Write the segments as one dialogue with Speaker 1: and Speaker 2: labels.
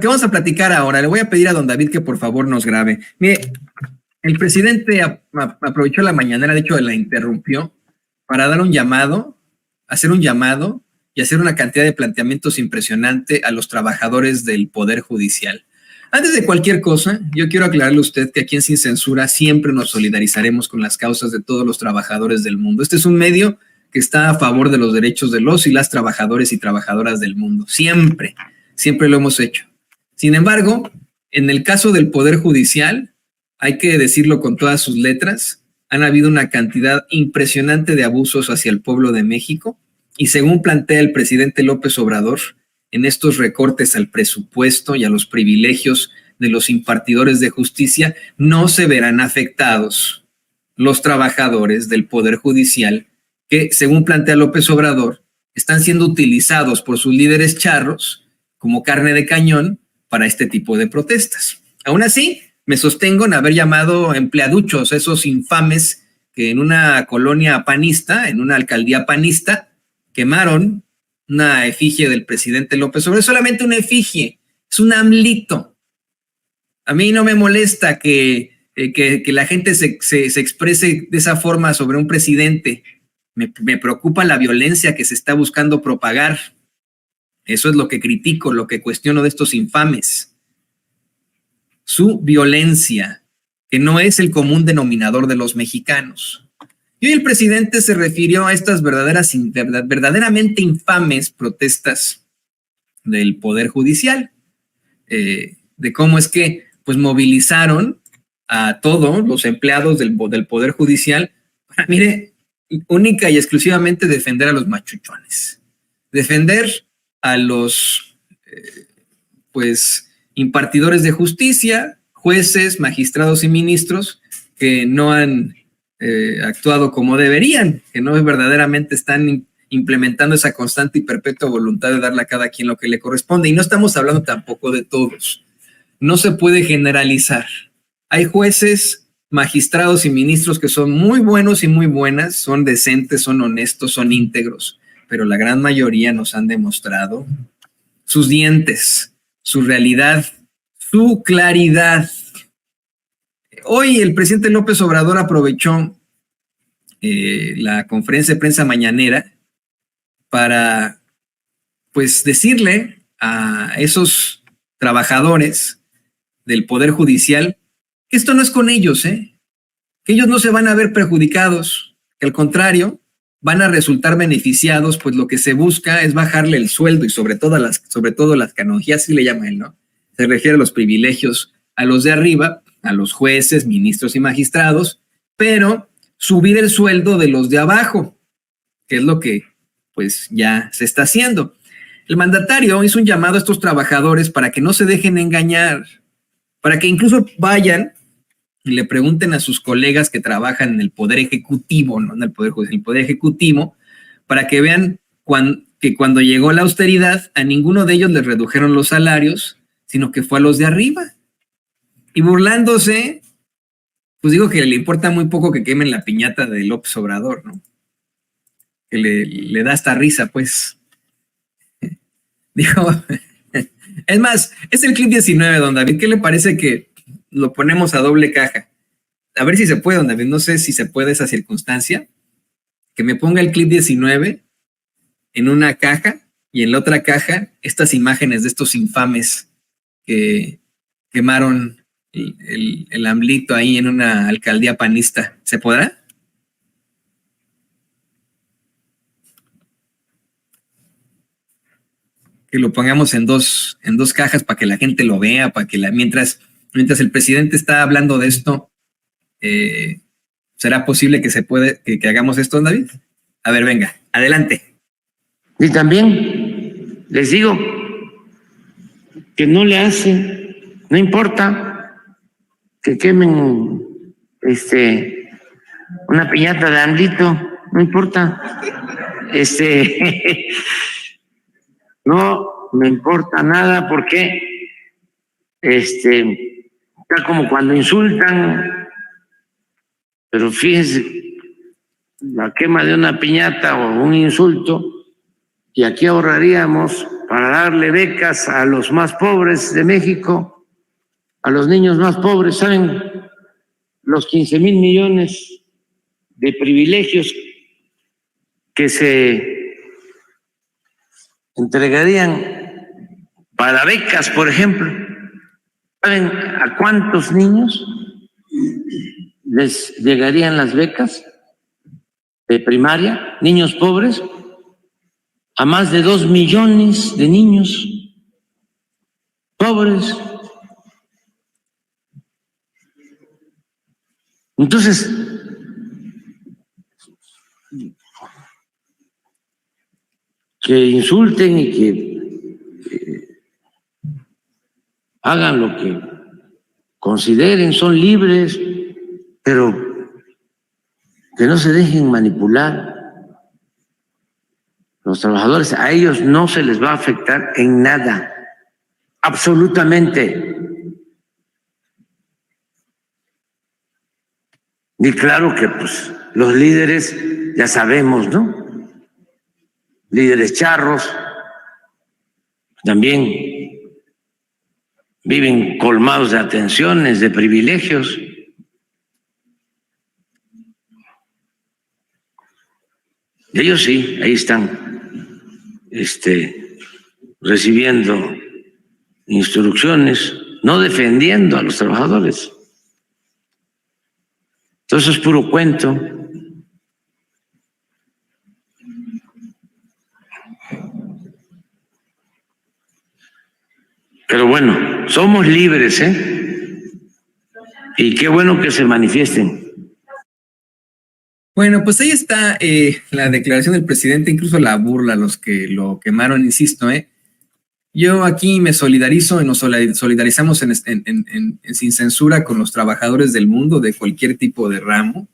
Speaker 1: que vamos a platicar ahora, le voy a pedir a don David que por favor nos grabe. Mire, el presidente aprovechó la mañanera, de hecho la interrumpió, para dar un llamado, hacer un llamado y hacer una cantidad de planteamientos impresionante a los trabajadores del Poder Judicial. Antes de cualquier cosa, yo quiero aclararle a usted que aquí en Sin Censura siempre nos solidarizaremos con las causas de todos los trabajadores del mundo. Este es un medio que está a favor de los derechos de los y las trabajadores y trabajadoras del mundo. Siempre, siempre lo hemos hecho. Sin embargo, en el caso del Poder Judicial, hay que decirlo con todas sus letras, han habido una cantidad impresionante de abusos hacia el pueblo de México y según plantea el presidente López Obrador, en estos recortes al presupuesto y a los privilegios de los impartidores de justicia, no se verán afectados los trabajadores del Poder Judicial que, según plantea López Obrador, están siendo utilizados por sus líderes charros como carne de cañón para este tipo de protestas. Aún así, me sostengo en haber llamado empleaduchos, esos infames que en una colonia panista, en una alcaldía panista, quemaron una efigie del presidente López Obrador. Solamente una efigie, es un AMLito. A mí no me molesta que la gente se exprese de esa forma sobre un presidente. Me preocupa la violencia que se está buscando propagar. Eso es lo que critico, lo que cuestiono de estos infames. Su violencia, que no es el común denominador de los mexicanos. Y hoy el presidente se refirió a estas verdaderamente infames protestas del Poder Judicial, de cómo es que pues movilizaron a todos los empleados del Poder Judicial para, mire, única y exclusivamente defender a los machuchones, defender a los impartidores de justicia, jueces, magistrados y ministros que no han actuado como deberían, que no verdaderamente están implementando esa constante y perpetua voluntad de darle a cada quien lo que le corresponde. Y no estamos hablando tampoco de todos. No se puede generalizar. Hay jueces, magistrados y ministros que son muy buenos y muy buenas, son decentes, son honestos, son íntegros, pero la gran mayoría nos han demostrado sus dientes, su realidad, su claridad. Hoy el presidente López Obrador aprovechó la conferencia de prensa mañanera para, pues, decirle a esos trabajadores del Poder Judicial que esto no es con ellos, que ellos no se van a ver perjudicados, que al contrario, van a resultar beneficiados, pues lo que se busca es bajarle el sueldo y sobre todo las canonjías, así le llama él, ¿no? Se refiere a los privilegios a los de arriba, a los jueces, ministros y magistrados, pero subir el sueldo de los de abajo, que es lo que pues ya se está haciendo. El mandatario hizo un llamado a estos trabajadores para que no se dejen engañar, para que incluso vayan y le pregunten a sus colegas que trabajan en el Poder Ejecutivo, no en el Poder Judicial, en el Poder Ejecutivo, para que vean que cuando llegó la austeridad, a ninguno de ellos les redujeron los salarios, sino que fue a los de arriba. Y burlándose, pues digo que le importa muy poco que quemen la piñata de López Obrador, ¿no? Que le da hasta risa, pues. Dijo, es más, es el clip 19, don David. ¿Qué le parece que lo ponemos a doble caja? A ver si se puede, don David. No sé si se puede esa circunstancia. Que me ponga el clip 19 en una caja y en la otra caja estas imágenes de estos infames que quemaron el AMLito ahí en una alcaldía panista. ¿Se podrá? Que lo pongamos en dos cajas para que la gente lo vea, para que mientras el presidente está hablando de esto, ¿será posible que hagamos esto, David? A ver, venga, adelante.
Speaker 2: Y también les digo que no le hace, no importa que quemen una piñata de AMLito, no importa. No me importa nada porque está como cuando insultan, pero fíjense, la quema de una piñata o un insulto, y aquí ahorraríamos para darle becas a los más pobres de México, a los niños más pobres. ¿Saben los 15,000 millones de privilegios que se entregarían para becas, por ejemplo? ¿Saben a cuántos niños les llegarían las becas de primaria? Niños pobres, a más de 2 millones de niños pobres. Entonces, que insulten y que hagan lo que consideren, son libres, pero que no se dejen manipular. Los trabajadores, a ellos no se les va a afectar en nada, absolutamente. Y claro que pues los líderes, ya sabemos, ¿no? Líderes charros, también viven colmados de atenciones, de privilegios. Ellos sí, ahí están, recibiendo instrucciones, no defendiendo a los trabajadores. Entonces es puro cuento. Pero bueno, somos libres, ¿eh? Y qué bueno que se manifiesten.
Speaker 1: Bueno, pues ahí está la declaración del presidente, incluso la burla a los que lo quemaron, insisto, Yo aquí me solidarizo y nos solidarizamos sin censura con los trabajadores del mundo de cualquier tipo de ramo,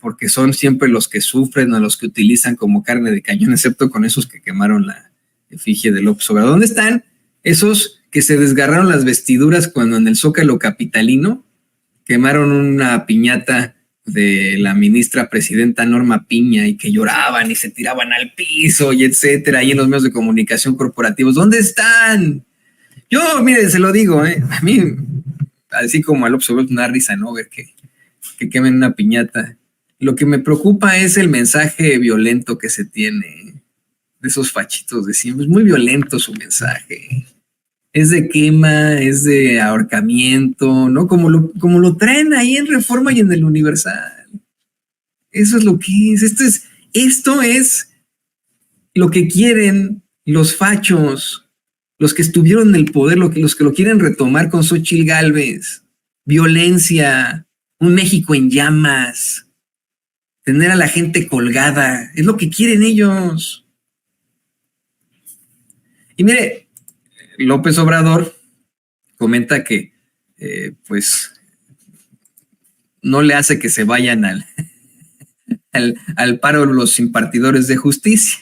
Speaker 1: porque son siempre los que sufren o los que utilizan como carne de cañón, excepto con esos que quemaron la efigie de López Obrador. ¿Dónde están esos que se desgarraron las vestiduras cuando en el Zócalo capitalino quemaron una piñata de la ministra presidenta Norma Piña y que lloraban y se tiraban al piso y etcétera, ahí en los medios de comunicación corporativos? ¿Dónde están? Yo, mire, se lo digo, a mí, así como a López Obrador, una risa, ¿no? Ver que quemen una piñata. Lo que me preocupa es el mensaje violento que se tiene de esos fachitos de siempre. Es muy violento su mensaje. Es de quema, es de ahorcamiento, ¿no? Como lo traen ahí en Reforma y en el Universal. Eso es lo que es. Esto es lo que quieren los fachos, los que estuvieron en el poder, los que lo quieren retomar con Xóchitl Gálvez. Violencia, un México en llamas, tener a la gente colgada. Es lo que quieren ellos. Y mire, López Obrador comenta que pues no le hace que se vayan al paro los impartidores de justicia,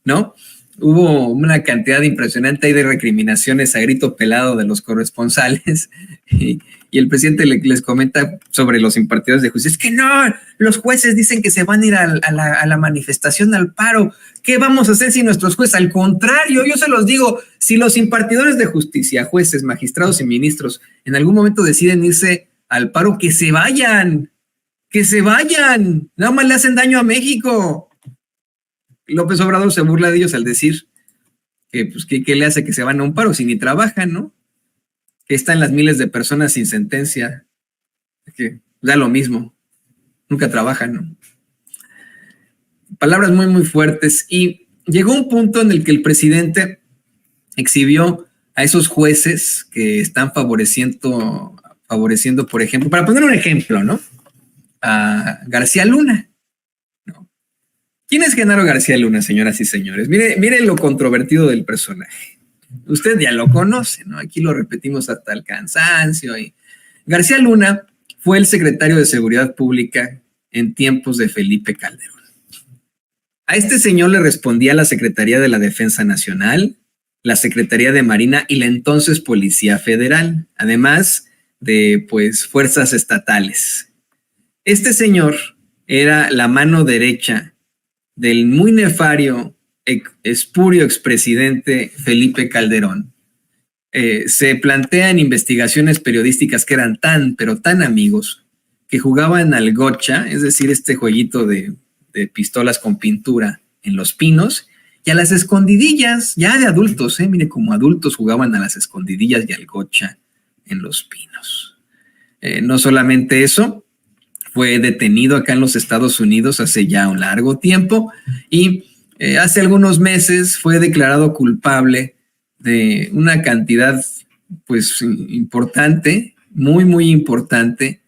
Speaker 1: ¿no? Hubo una cantidad impresionante ahí de recriminaciones a grito pelado de los corresponsales y el presidente les comenta sobre los impartidores de justicia. Es que no, los jueces dicen que se van a ir a la manifestación, al paro. ¿Qué vamos a hacer si nuestros jueces? Al contrario, yo se los digo, si los impartidores de justicia, jueces, magistrados y ministros, en algún momento deciden irse al paro, que se vayan, nada más le hacen daño a México. López Obrador se burla de ellos al decir que, pues, ¿qué le hace que se van a un paro si ni trabajan, ¿no? Que están las miles de personas sin sentencia, que da lo mismo, nunca trabajan, ¿no? Palabras muy, muy fuertes. Y llegó un punto en el que el presidente exhibió a esos jueces que están favoreciendo, por ejemplo, para poner un ejemplo, ¿no? A García Luna. ¿Quién es Genaro García Luna, señoras y señores? Mire lo controvertido del personaje. Usted ya lo conoce, ¿no? Aquí lo repetimos hasta el cansancio. García Luna fue el secretario de Seguridad Pública en tiempos de Felipe Calderón. A este señor le respondía la Secretaría de la Defensa Nacional, la Secretaría de Marina y la entonces Policía Federal, además de, pues, fuerzas estatales. Este señor era la mano derecha del muy nefario espurio expresidente Felipe Calderón, se plantean investigaciones periodísticas que eran pero tan amigos, que jugaban al gocha, es decir, este jueguito de pistolas con pintura en Los Pinos, y a las escondidillas, ya de adultos, mire, como adultos jugaban a las escondidillas y al gocha en Los Pinos. No solamente eso, fue detenido acá en los Estados Unidos hace ya un largo tiempo y hace algunos meses fue declarado culpable de una cantidad pues importante, muy importante,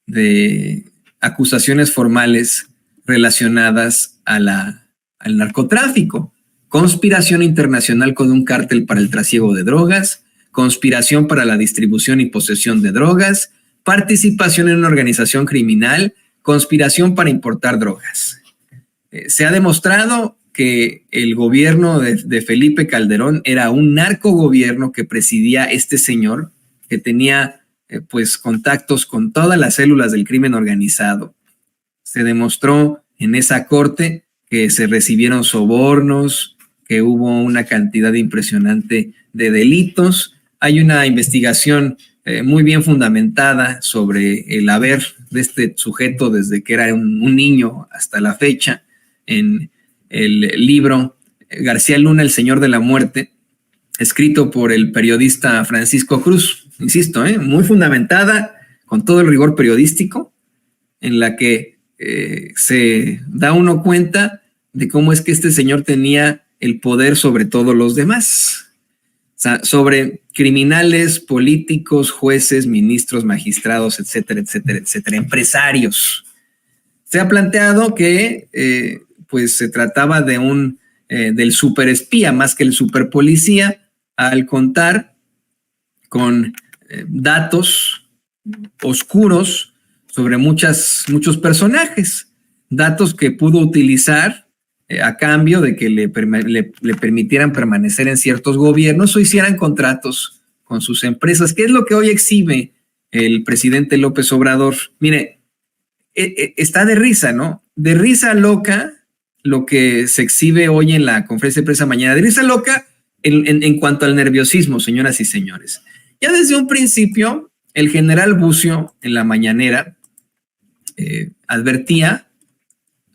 Speaker 1: de acusaciones formales relacionadas al narcotráfico, conspiración internacional con un cártel para el trasiego de drogas, conspiración para la distribución y posesión de drogas, participación en una organización criminal, conspiración para importar drogas. Se ha demostrado que el gobierno de Felipe Calderón era un narcogobierno que presidía este señor, que tenía pues contactos con todas las células del crimen organizado. Se demostró en esa corte que se recibieron sobornos, que hubo una cantidad impresionante de delitos. Hay una investigación muy bien fundamentada sobre el haber de este sujeto desde que era un niño hasta la fecha en el libro García Luna, El Señor de la Muerte, escrito por el periodista Francisco Cruz. Insisto, muy fundamentada, con todo el rigor periodístico, en la que se da uno cuenta de cómo es que este señor tenía el poder sobre todos los demás, o sea, sobre criminales, políticos, jueces, ministros, magistrados, etcétera, empresarios. Se ha planteado que pues se trataba de del superespía más que el superpolicía, al contar con datos oscuros sobre muchos personajes, datos que pudo utilizar a cambio de que le permitieran permanecer en ciertos gobiernos o hicieran contratos con sus empresas, que es lo que hoy exhibe el presidente López Obrador. Mire, está de risa, ¿no? De risa loca lo que se exhibe hoy en la conferencia de prensa mañana, de risa loca en cuanto al nerviosismo, señoras y señores. Ya desde un principio, el general Bucio en la mañanera advertía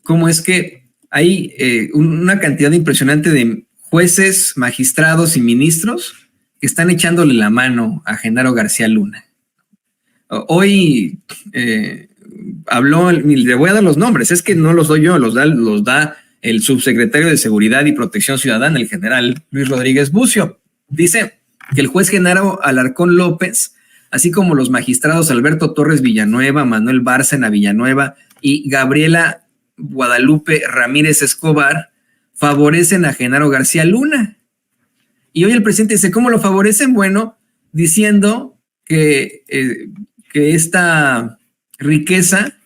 Speaker 1: cómo es que hay una cantidad impresionante de jueces, magistrados y ministros que están echándole la mano a Genaro García Luna. Hoy habló, le voy a dar los nombres, es que no los doy yo, los da el subsecretario de Seguridad y Protección Ciudadana, el general Luis Rodríguez Bucio. Dice que el juez Genaro Alarcón López, así como los magistrados Alberto Torres Villanueva, Manuel Bárcena Villanueva y Gabriela Guadalupe Ramírez Escobar, favorecen a Genaro García Luna. Y hoy el presidente dice, ¿cómo lo favorecen? Bueno, diciendo que esta riqueza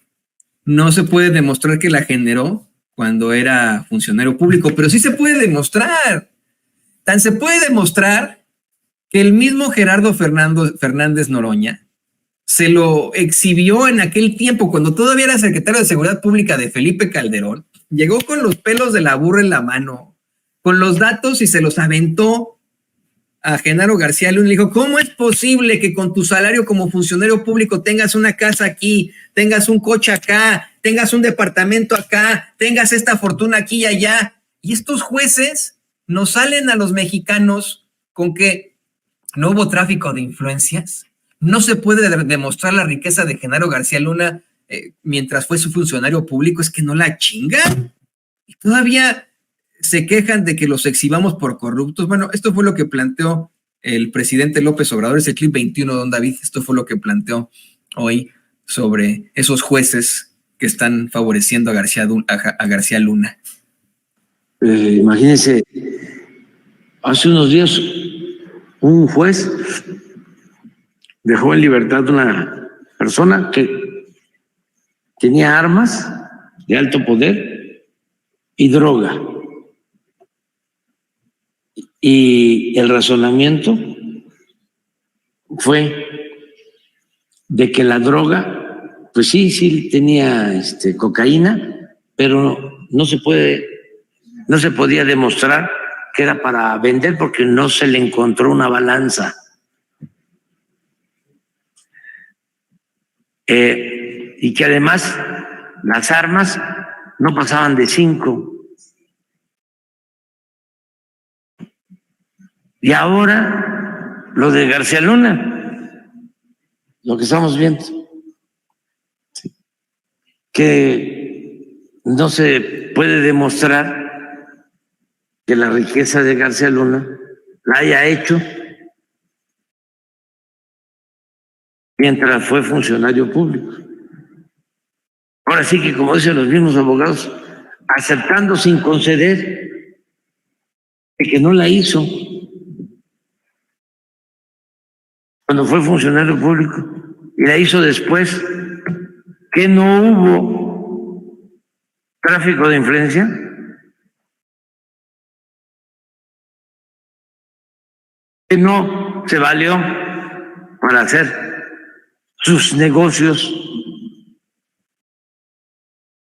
Speaker 1: no se puede demostrar que la generó cuando era funcionario público, pero sí se puede demostrar. Tan se puede demostrar que el mismo Gerardo Fernández Noroña se lo exhibió en aquel tiempo, cuando todavía era secretario de Seguridad Pública de Felipe Calderón, llegó con los pelos de la burra en la mano, con los datos y se los aventó a Genaro García Luna. Le dijo, ¿cómo es posible que con tu salario como funcionario público tengas una casa aquí, tengas un coche acá, tengas un departamento acá, tengas esta fortuna aquí y allá? Y estos jueces nos salen a los mexicanos con que no hubo tráfico de influencias, no se puede demostrar la riqueza de Genaro García Luna mientras fue su funcionario público. Es que no la chingan. Y todavía se quejan de que los exhibamos por corruptos. Bueno, esto fue lo que planteó el presidente López Obrador, es el clip 21, don David. Esto fue lo que planteó hoy sobre esos jueces que están favoreciendo a García Luna.
Speaker 2: Imagínense, hace unos días un juez dejó en libertad a una persona que tenía armas de alto poder y droga. Y el razonamiento fue de que la droga, pues sí tenía cocaína, pero no se puede no se podía demostrar que era para vender porque no se le encontró una balanza. Y que además las armas no pasaban de 5. Y ahora lo de García Luna, lo que estamos viendo, que no se puede demostrar que la riqueza de García Luna la haya hecho mientras fue funcionario público. Ahora sí que, como dicen los mismos abogados, aceptando sin conceder que no la hizo cuando fue funcionario público y la hizo después, que no hubo tráfico de influencia. Que no se valió para hacer sus negocios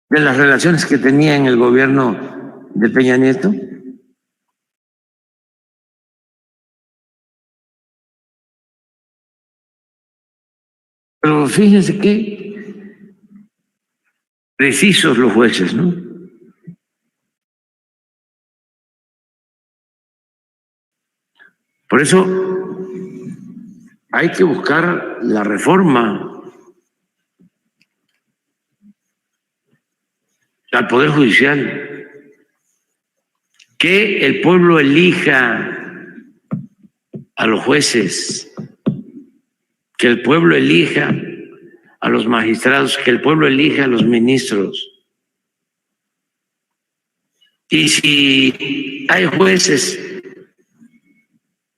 Speaker 2: de las relaciones que tenía en el gobierno de Peña Nieto. Pero fíjense que precisos los jueces, ¿no? Por eso hay que buscar la reforma al Poder Judicial, que el pueblo elija a los jueces, que el pueblo elija a los magistrados, que el pueblo elija a los ministros. Y si hay jueces,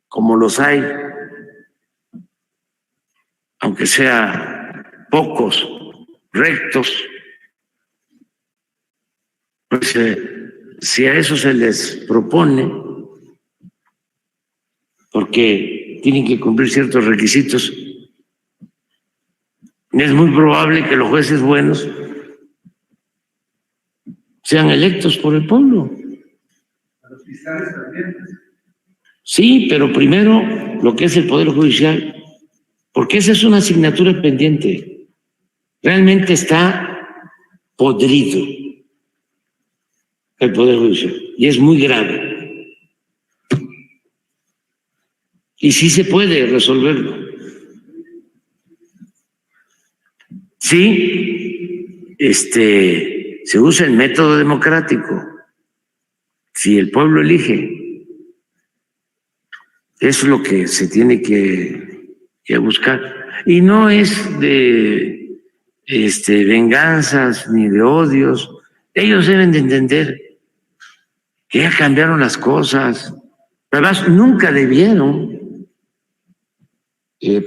Speaker 2: como los hay, aunque sea pocos, rectos, pues si a eso se les propone, porque tienen que cumplir ciertos requisitos, es muy probable que los jueces buenos sean electos por el pueblo.
Speaker 1: A los fiscales también.
Speaker 2: Sí, pero primero lo que es el Poder Judicial, porque esa es una asignatura pendiente. Realmente está podrido el Poder Judicial y es muy grave. Y sí se puede resolverlo. Sí, se usa el método democrático. Si el pueblo elige. Es lo que se tiene que buscar. Y no es de venganzas ni de odios. Ellos deben de entender que ya cambiaron las cosas. Además, nunca debieron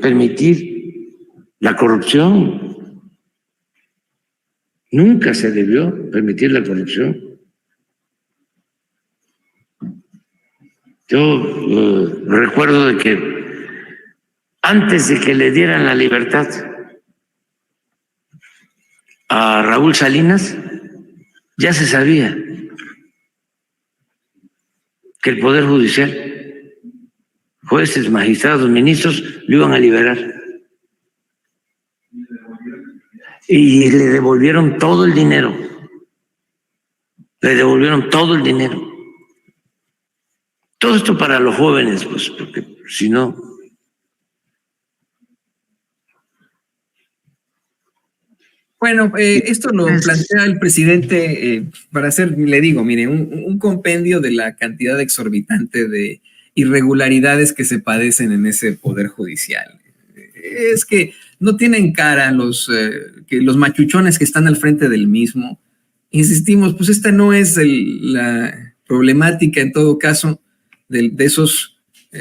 Speaker 2: permitir la corrupción. Nunca se debió permitir la corrupción. Yo recuerdo de que antes de que le dieran la libertad a Raúl Salinas, ya se sabía que el Poder Judicial, jueces, magistrados, ministros, lo iban a liberar. Y le devolvieron todo el dinero. Le devolvieron todo el dinero. Todo esto para los jóvenes, pues, porque si no.
Speaker 1: Bueno, esto lo plantea el presidente para hacer, le digo, mire, un compendio de la cantidad exorbitante de irregularidades que se padecen en ese Poder Judicial. Es que no tienen cara que los machuchones que están al frente del mismo. Insistimos, pues esta no es la problemática en todo caso de esos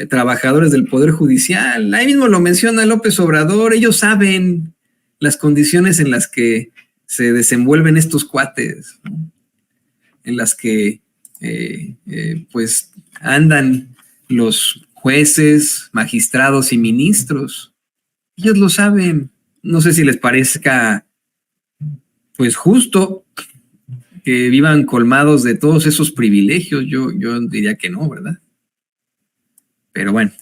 Speaker 1: trabajadores del Poder Judicial. Ahí mismo lo menciona López Obrador, ellos saben las condiciones en las que se desenvuelven estos cuates, ¿no? En las que pues andan los jueces, magistrados y ministros. Ellos lo saben. No sé si les parezca pues justo que vivan colmados de todos esos privilegios. Yo diría que no, ¿verdad? Pero bueno,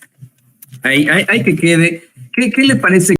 Speaker 1: hay que quede. ¿Qué le parece?